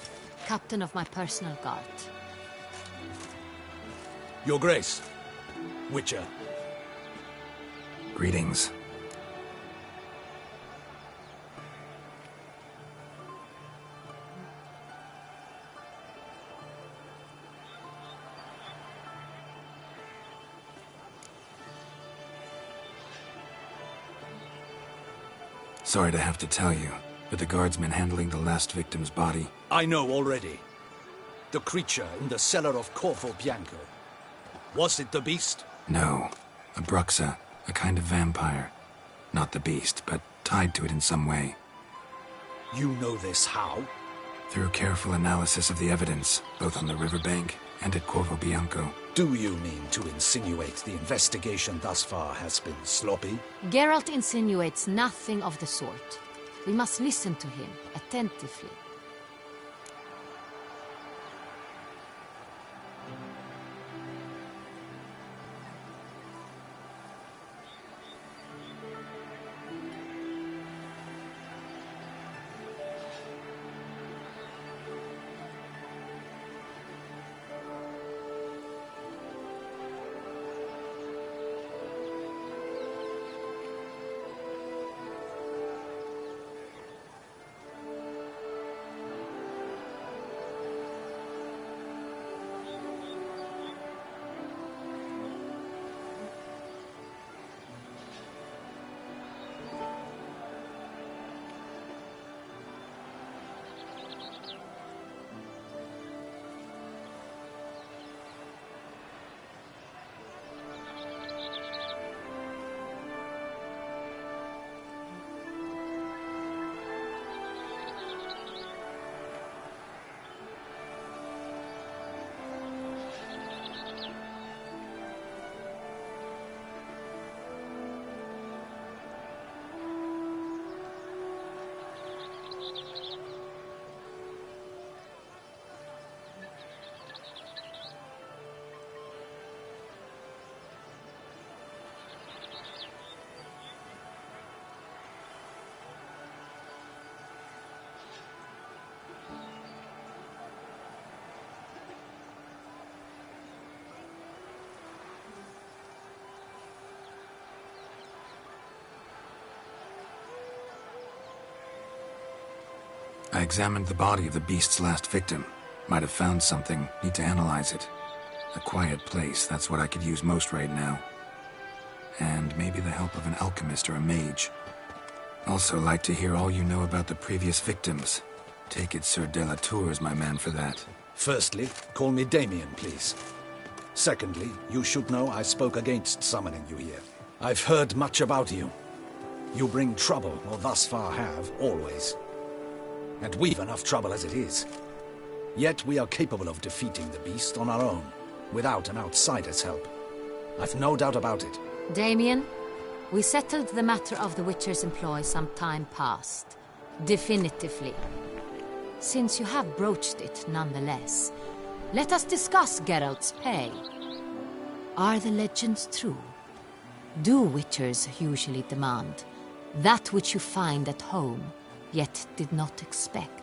captain of my personal guard. Your Grace. Witcher. Greetings. Sorry to have to tell you, but the guardsman handling the last victim's body... I know already. The creature in the cellar of Corvo Bianco. Was it the beast? No. A bruxa, a kind of vampire. Not the beast, but tied to it in some way. You know this how? Through careful analysis of the evidence, both on the riverbank and at Corvo Bianco. Do you mean to insinuate the investigation thus far has been sloppy? Geralt insinuates nothing of the sort. We must listen to him attentively. I examined the body of the beast's last victim. Might have found something. Need to analyze it. A quiet place, that's what I could use most right now. And maybe the help of an alchemist or a mage. Also like to hear all you know about the previous victims. Take it Sir de la Tour is my man for that. Firstly, call me Damien, please. Secondly, you should know I spoke against summoning you here. I've heard much about you. You bring trouble, or thus far have, always. And we've enough trouble as it is. Yet we are capable of defeating the beast on our own, without an outsider's help. I've no doubt about it. Damien, we settled the matter of the Witcher's employ some time past. Definitively. Since you have broached it nonetheless, let us discuss Geralt's pay. Are the legends true? Do Witchers usually demand that which you find at home, yet did not expect?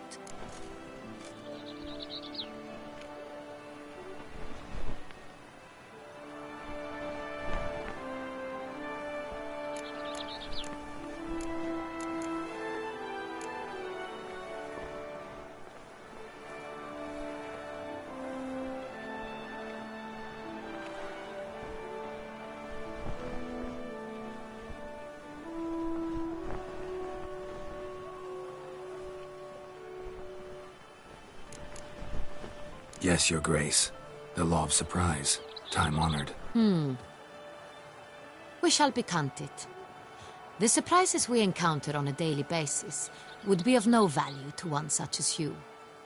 Yes, Your Grace. The law of surprise. Time-honored. We shall becant it. The surprises we encounter on a daily basis would be of no value to one such as you.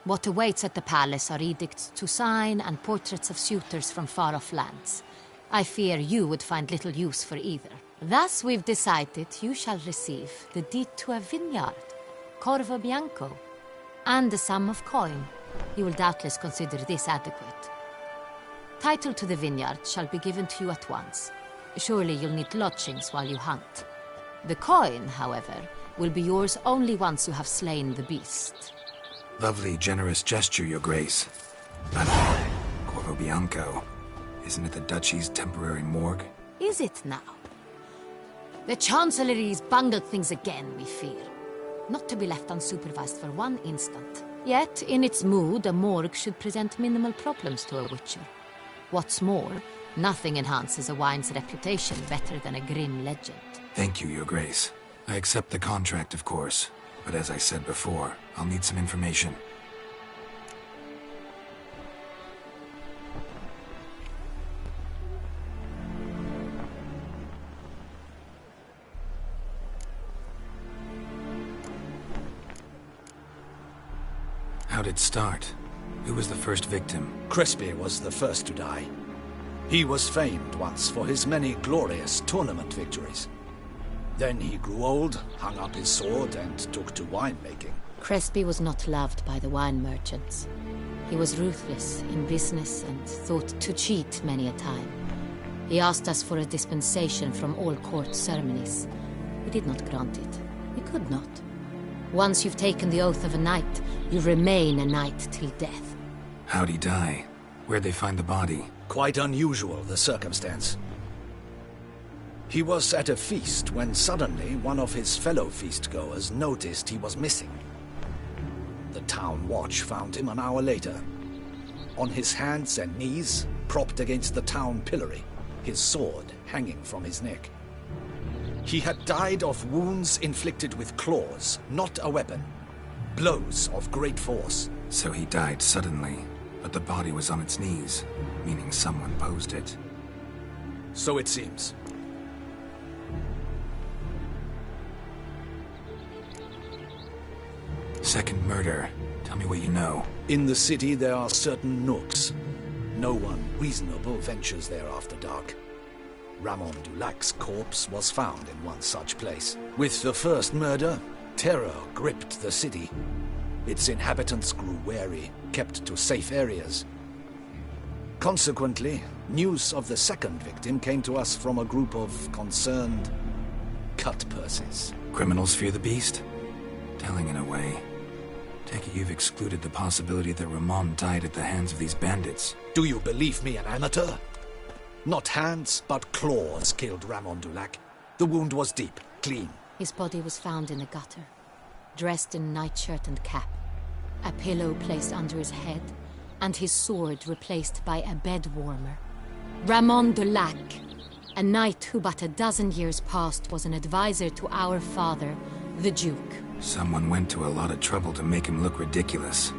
What awaits at the palace are edicts to sign and portraits of suitors from far-off lands. I fear you would find little use for either. Thus we've decided you shall receive the deed to a vineyard, CORVO BIANCO, and a sum of coin. You will doubtless consider this adequate. Title to the vineyard shall be given to you at once. Surely you'll need lodgings while you hunt. The coin, however, will be yours only once you have slain the beast. Lovely, generous gesture, Your Grace. But CORVO BIANCO, isn't it the Duchy's temporary morgue? Is it now? The Chancellery's bungled things again, we fear. Not to be left unsupervised for one instant. Yet, in its mood, a morgue should present minimal problems to a Witcher. What's more, nothing enhances a wine's reputation better than a grim legend. Thank you, Your Grace. I accept the contract, of course. But as I said before, I'll need some information. How'd it start? Who was the first victim? Crispy was the first to die. He was famed once for his many glorious tournament victories. Then he grew old, hung up his sword, and took to winemaking. Crespi was not loved by the wine merchants. He was ruthless in business and thought to cheat many a time. He asked us for a dispensation from all court ceremonies. We did not grant it. We could not. Once you've taken the oath of a knight, you remain a knight till death. How'd he die? Where'd they find the body? Quite unusual, the circumstance. He was at a feast when suddenly one of his fellow feastgoers noticed he was missing. The town watch found him an hour later. On his hands and knees, propped against the town pillory, his sword hanging from his neck. He had died of wounds inflicted with claws, not a weapon. Blows of great force. So he died suddenly, but the body was on its knees, meaning someone posed it. So it seems. Second murder. Tell me what you know. In the city there are certain nooks. No one reasonable ventures there after dark. Ramon Dulac's corpse was found in one such place. With the first murder, terror gripped the city. Its inhabitants grew wary, kept to safe areas. Consequently, news of the second victim came to us from a group of concerned cut-purses. Criminals fear the beast? Telling in a way. Take it you've excluded the possibility that Ramon died at the hands of these bandits. Do you believe me an amateur? Not hands, but claws killed Ramon Dulac. The wound was deep, clean. His body was found in a gutter, dressed in nightshirt and cap, a pillow placed under his head, and his sword replaced by a bed warmer. Ramon Dulac, a knight who but a dozen years past was an advisor to our father, the Duke. Someone went to a lot of trouble to make him look ridiculous.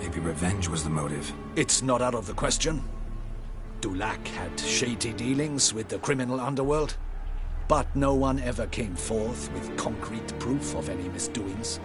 Maybe revenge was the motive. It's not out of the question. Dulac had shady dealings with the criminal underworld, but no one ever came forth with concrete proof of any misdoings.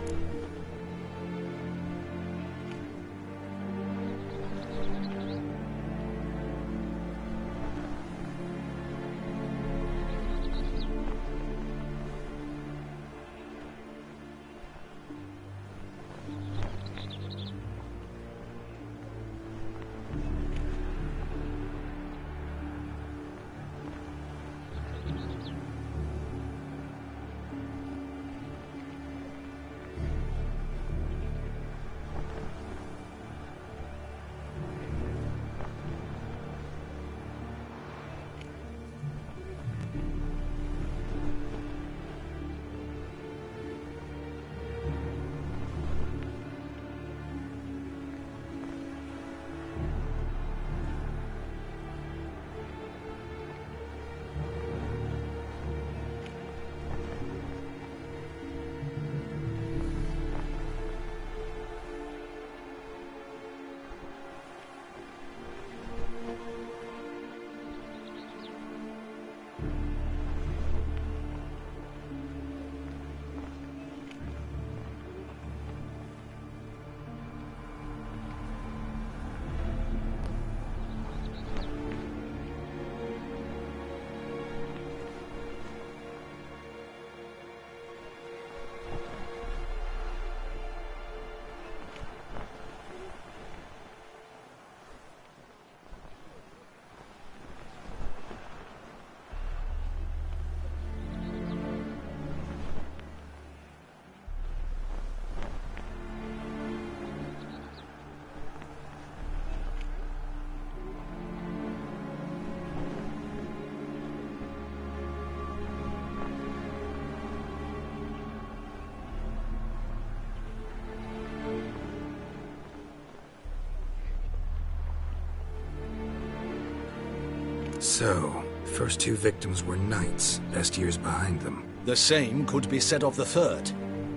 So, first two victims were knights, best years behind them. The same could be said of the third.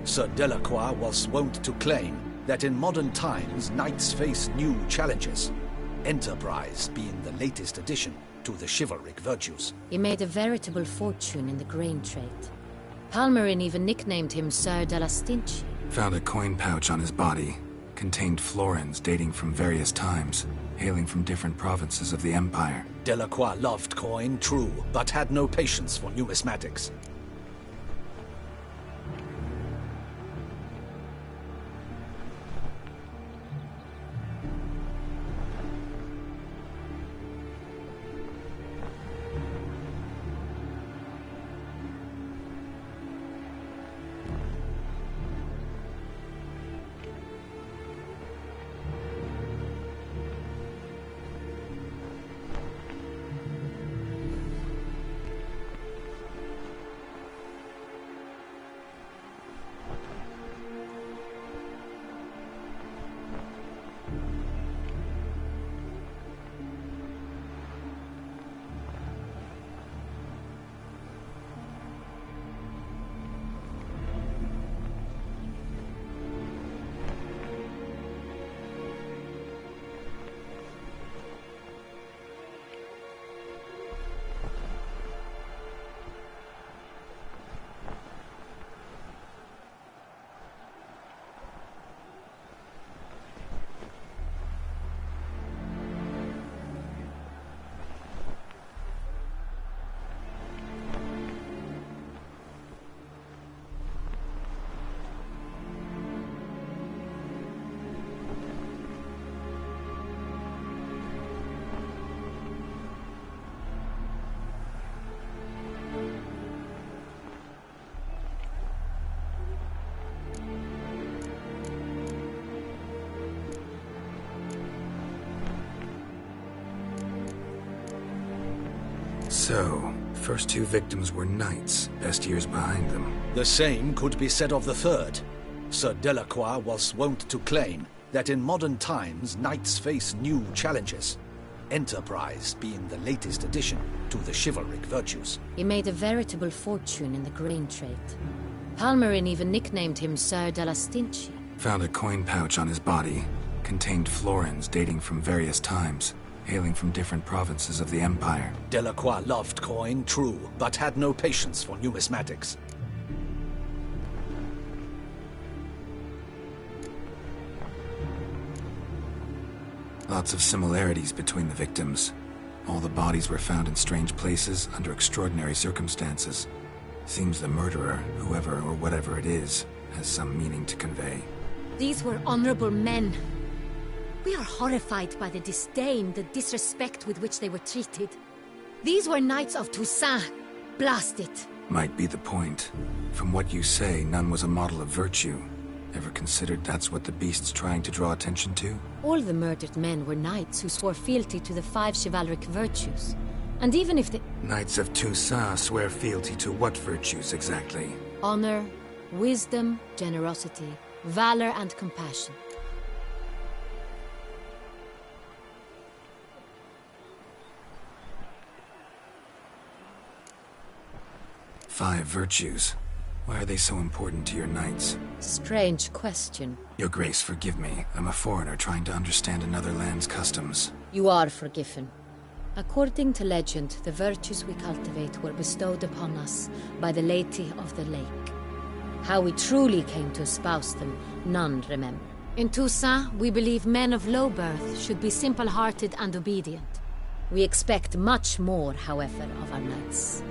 Sir Delacroix was wont to claim that in modern times knights face new challenges, enterprise being the latest addition to the chivalric virtues. He made a veritable fortune in the grain trade. Palmerin even nicknamed him Sir de la Stinchi. Found a coin pouch on his body. Contained florins dating from various times, hailing from different provinces of the Empire. Delacroix loved coin, true, but had no patience for numismatics. So, first two victims were knights, best years behind them. The same could be said of the third. Sir Delacroix was wont to claim that in modern times knights face new challenges, enterprise being the latest addition to the chivalric virtues. He made a veritable fortune in the grain trade. Palmerin even nicknamed him Sir de la Stinchi. Found a coin pouch on his body. Contained florins dating from various times, hailing from different provinces of the Empire. Delacroix loved coin, true, but had no patience for numismatics. Lots of similarities between the victims. All the bodies were found in strange places under extraordinary circumstances. Seems the murderer, whoever or whatever it is, has some meaning to convey. These were honorable men. We are horrified by the disdain, the disrespect with which they were treated. These were knights of Toussaint. Blast it. Might be the point. From what you say, none was a model of virtue. Ever considered that's what the beast's trying to draw attention to? All the murdered men were knights who swore fealty to the 5 chivalric virtues. And even if the... Knights of Toussaint swear fealty to what virtues exactly? Honor, wisdom, generosity, valor, and compassion. Five virtues. Why are they so important to your knights? Strange question. Your Grace, forgive me. I'm a foreigner trying to understand another land's customs. You are forgiven. According to legend, the virtues we cultivate were bestowed upon us by the Lady of the Lake. How we truly came to espouse them, none remember. In Toussaint, we believe men of low birth should be simple-hearted and obedient. We expect much more, however, of our knights.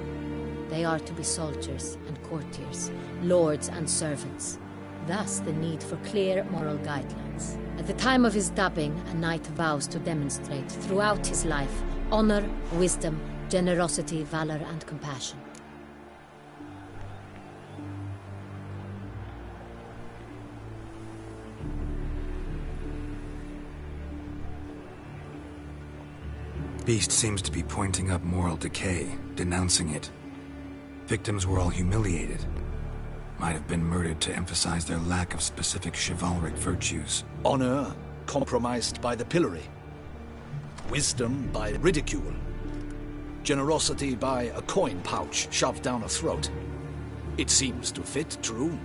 They are to be soldiers and courtiers, lords and servants. Thus the need for clear moral guidelines. At the time of his dubbing, a knight vows to demonstrate throughout his life honor, wisdom, generosity, valor, and compassion. Beast seems to be pointing up moral decay, denouncing it. Victims were all humiliated. Might have been murdered to emphasize their lack of specific chivalric virtues. Honor compromised by the pillory. Wisdom by ridicule. Generosity by a coin pouch shoved down a throat. It seems to fit true,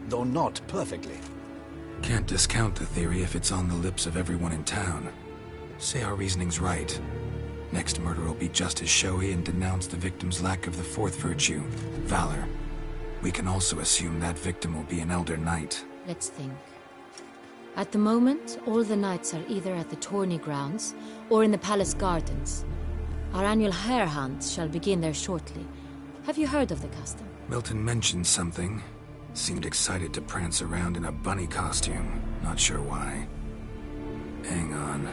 though not perfectly. Can't discount the theory if it's on the lips of everyone in town. Say our reasoning's right. Next murder will be just as showy and denounce the victim's lack of the fourth virtue, valor. We can also assume that victim will be an elder knight. Let's think. At the moment, all the knights are either at the tourney grounds or in the palace gardens. Our annual hare hunt shall begin there shortly. Have you heard of the custom? Milton mentioned something. Seemed excited to prance around in a bunny costume. Not sure why. Hang on.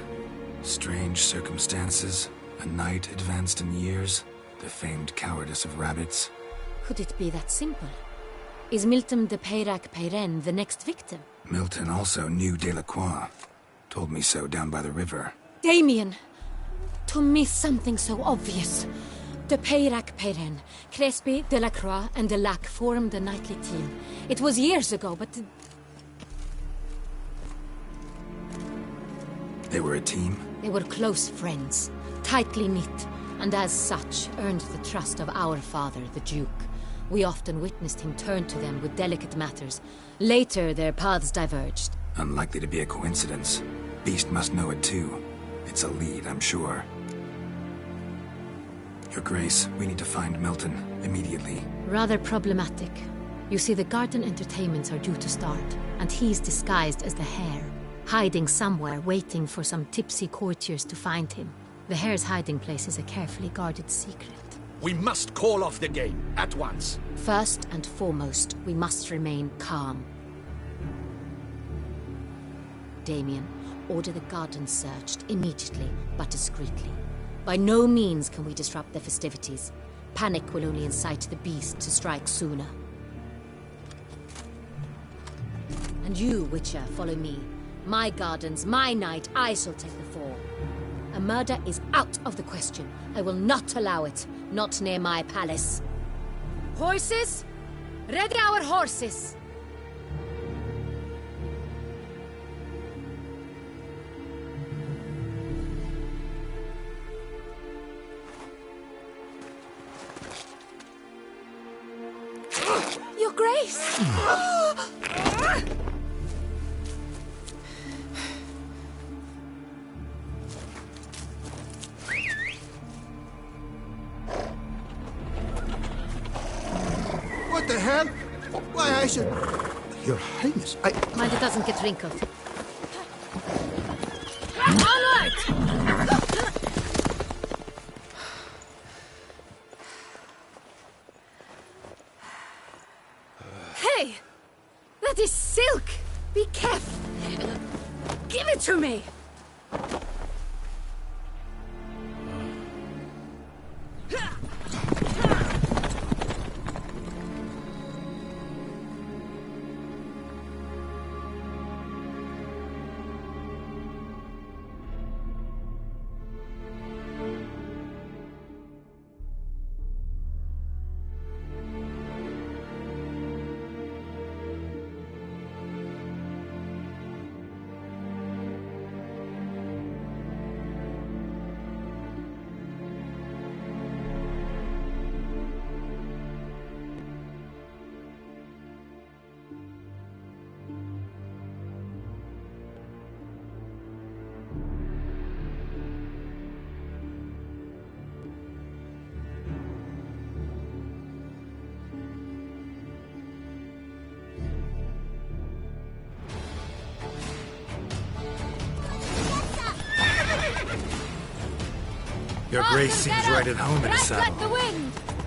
Strange circumstances. A knight advanced in years. The famed cowardice of rabbits. Could it be that simple? Is Milton de Peyrac-Peyren the next victim? Milton also knew Delacroix. Told me so down by the river. Damien! To miss something so obvious. De Peyrac-Peyren, Crespi, Delacroix, and Delac formed a knightly team. It was years ago, but... They were a team? They were close friends, tightly knit, and as such earned the trust of our father, the Duke. We often witnessed him turn to them with delicate matters. Later, their paths diverged. Unlikely to be a coincidence. Beast must know it too. It's a lead, I'm sure. Your Grace, we need to find Milton, immediately. Rather problematic. You see, the garden entertainments are due to start, and he's disguised as the hare, hiding somewhere, waiting for some tipsy courtiers to find him. The hare's hiding place is a carefully guarded secret. We must call off the game, at once. First and foremost, we must remain calm. Damien, order the garden searched immediately, but discreetly. By no means can we disrupt the festivities. Panic will only incite the beast to strike sooner. And you, Witcher, follow me. My gardens, my night, I shall take the fall. A murder is out of the question. I will not allow it. not near my palace. Horses? Ready our horses! Your Grace! What the hell? Why, I should... Your Highness, Mind it doesn't get wrinkled. Onward! Hey! That is silk! Be careful! Give it to me! Your Grace seems right at home in a Right saddle. like the wind!